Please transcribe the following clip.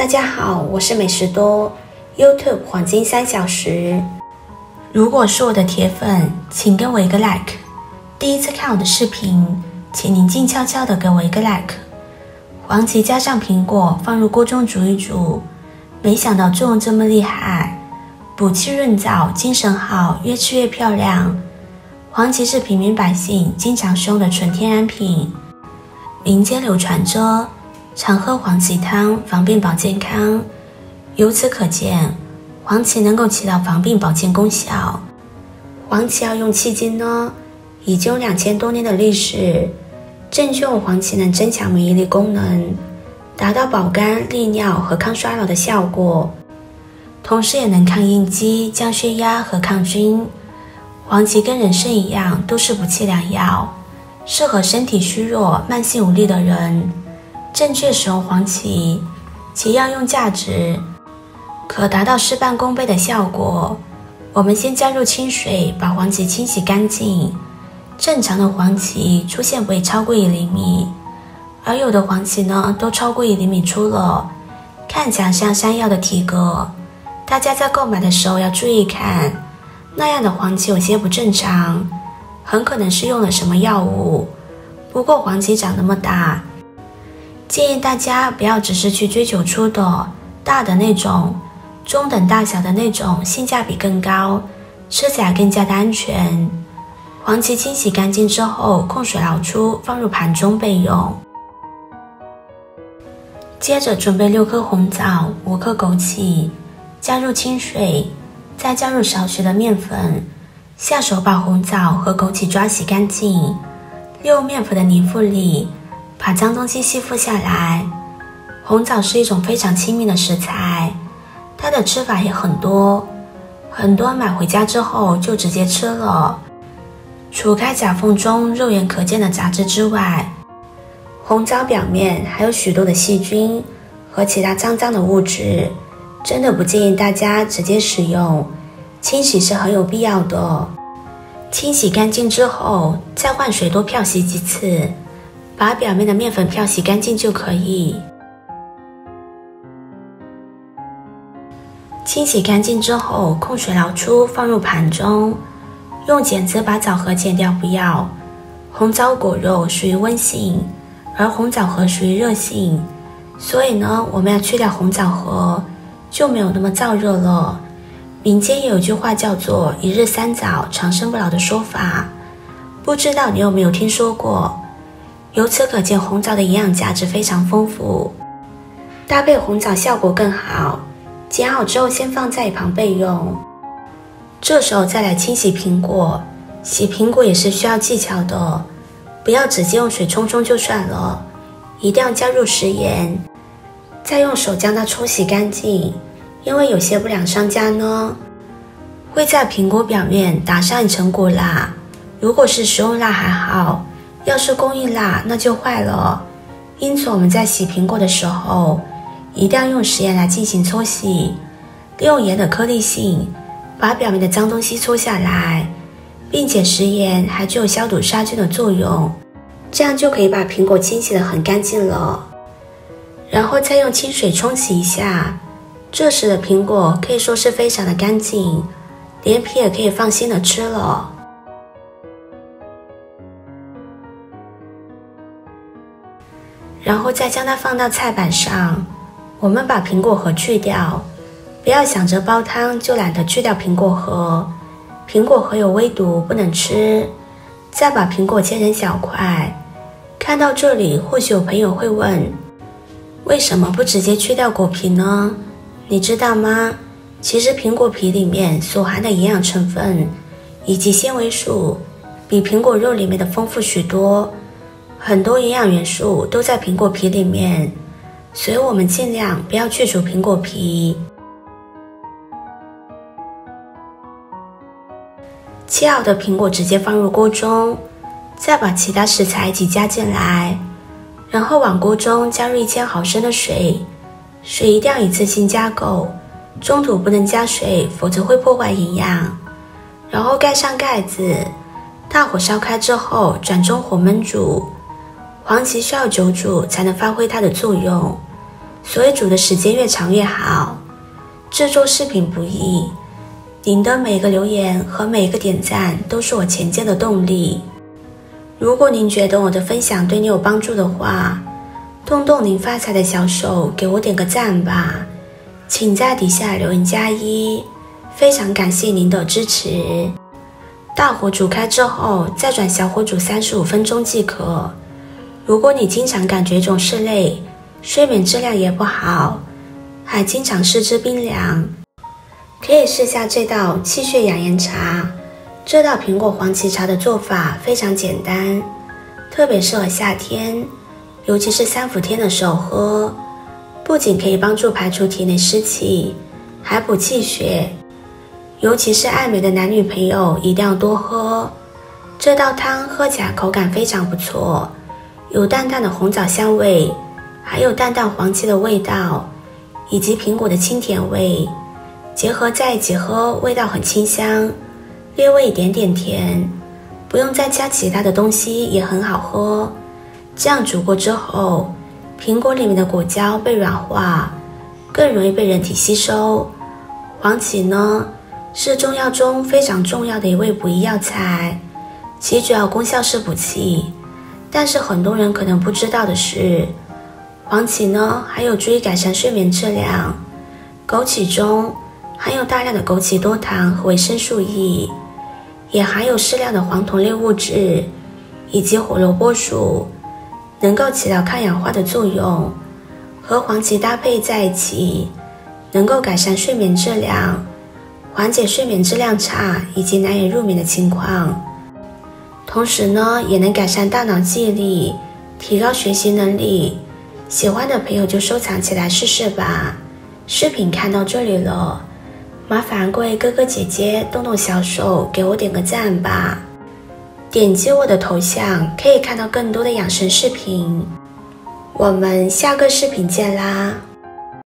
大家好，我是美食多 YouTube 黄金3小时。如果是我的铁粉，请给我一个 like。第一次看我的视频，请您静悄悄的给我一个 like。黄芪加上苹果放入锅中煮一煮，没想到作用这么厉害，补气润燥，精神好，越吃越漂亮。黄芪是平民百姓经常使用的纯天然品，民间流传着常喝黄芪汤防病保健康，由此可见黄芪能够起到防病保健功效。黄芪要用迄今呢，已经有2000多年的历史。正确用黄芪能增强免疫力功能，达到保肝利尿和抗衰老的效果，同时也能抗应激、降血压和抗菌。黄芪跟人参一样，都是补气良药，适合身体虚弱、慢性无力的人。正确使用黄芪，其药用价值可达到事半功倍的效果。我们先加入清水，把黄芪清洗干净。正常的黄芪出现不会超过1厘米，而有的黄芪呢都超过1厘米粗了，看起来像山药的体格。大家在购买的时候要注意看，那样的黄芪有些不正常，很可能是用了什么药物。不过黄芪长那么大，建议大家不要只是去追求粗的、大的那种，中等大小的那种性价比更高，吃起来更加的安全。黄芪清洗干净之后，控水捞出，放入盘中备用。接着准备6颗红枣、5颗枸杞，加入清水，再加入少许的面粉，下手把红枣和枸杞抓洗干净，利用面粉的泥附里把脏东西吸附下来。红枣是一种非常亲民的食材，它的吃法也很多，很多人买回家之后就直接吃了。除开甲缝中肉眼可见的杂质之外，红枣表面还有许多的细菌和其他脏的物质，真的不建议大家直接食用，清洗是很有必要的。清洗干净之后，再换水多漂洗几次，把表面的面粉漂洗干净就可以。清洗干净之后，控水捞出，放入盘中。用剪子把枣核剪掉，不要。红枣果肉属于温性，而红枣核属于热性，所以呢，我们要去掉红枣核，就没有那么燥热了。民间也有句话叫做一日3枣，长生不老的说法，不知道你有没有听说过？由此可见，红枣的营养价值非常丰富，搭配红枣效果更好。剪好之后，先放在一旁备用。这时候再来清洗苹果，洗苹果也是需要技巧的，不要直接用水冲冲就算了，一定要加入食盐，再用手将它冲洗干净。因为有些不良商家呢，会在苹果表面打上一层果蜡，如果是食用蜡还好，要是工艺蜡那就坏了。因此我们在洗苹果的时候，一定要用食盐来进行搓洗，利用盐的颗粒性把表面的脏东西搓下来，并且食盐还具有消毒杀菌的作用，这样就可以把苹果清洗得很干净了。然后再用清水冲洗一下，这时的苹果可以说是非常的干净，连皮也可以放心的吃了。然后再将它放到菜板上，我们把苹果核去掉，不要想着煲汤就懒得去掉苹果核，苹果核有微毒，不能吃。再把苹果切成小块。看到这里，或许有朋友会问，为什么不直接去掉果皮呢？你知道吗？其实苹果皮里面所含的营养成分以及纤维素比苹果肉里面的丰富许多，很多营养元素都在苹果皮里面，所以我们尽量不要去除苹果皮。切好的苹果直接放入锅中，再把其他食材一起加进来，然后往锅中加入1000毫升的水，水一定要一次性加够，中途不能加水，否则会破坏营养。然后盖上盖子，大火烧开之后转中火焖煮。黄芪需要久煮才能发挥它的作用，所以煮的时间越长越好。制作视频不易，您的每个留言和每个点赞都是我前进的动力。如果您觉得我的分享对你有帮助的话，动动您发财的小手，给我点个赞吧，请在底下留言+1，非常感谢您的支持。大火煮开之后，再转小火煮35分钟即可。如果你经常感觉总是累，睡眠质量也不好，还经常四肢冰凉，可以试下这道气血养颜茶。这道苹果黄芪茶的做法非常简单，特别适合夏天，尤其是3伏天的时候喝，不仅可以帮助排除体内湿气，还补气血。尤其是爱美的男女朋友一定要多喝。这道汤喝起来口感非常不错，有淡淡的红枣香味，还有淡淡黄芪的味道，以及苹果的清甜味，结合在一起喝，味道很清香，略微一点点甜，不用再加其他的东西也很好喝。这样煮过之后，苹果里面的果胶被软化，更容易被人体吸收。黄芪呢，是中药中非常重要的一味补益药材，其主要功效是补气。但是很多人可能不知道的是，黄芪呢还有助于改善睡眠质量。枸杞中含有大量的枸杞多糖和维生素 E， 也含有适量的黄酮类物质以及胡萝卜素，能够起到抗氧化的作用。和黄芪搭配在一起，能够改善睡眠质量，缓解睡眠质量差以及难以入眠的情况。同时呢，也能改善大脑记忆力，提高学习能力。喜欢的朋友就收藏起来试试吧。视频看到这里了，麻烦各位哥哥姐姐动动小手，给我点个赞吧。点击我的头像可以看到更多的养生视频。我们下个视频见啦！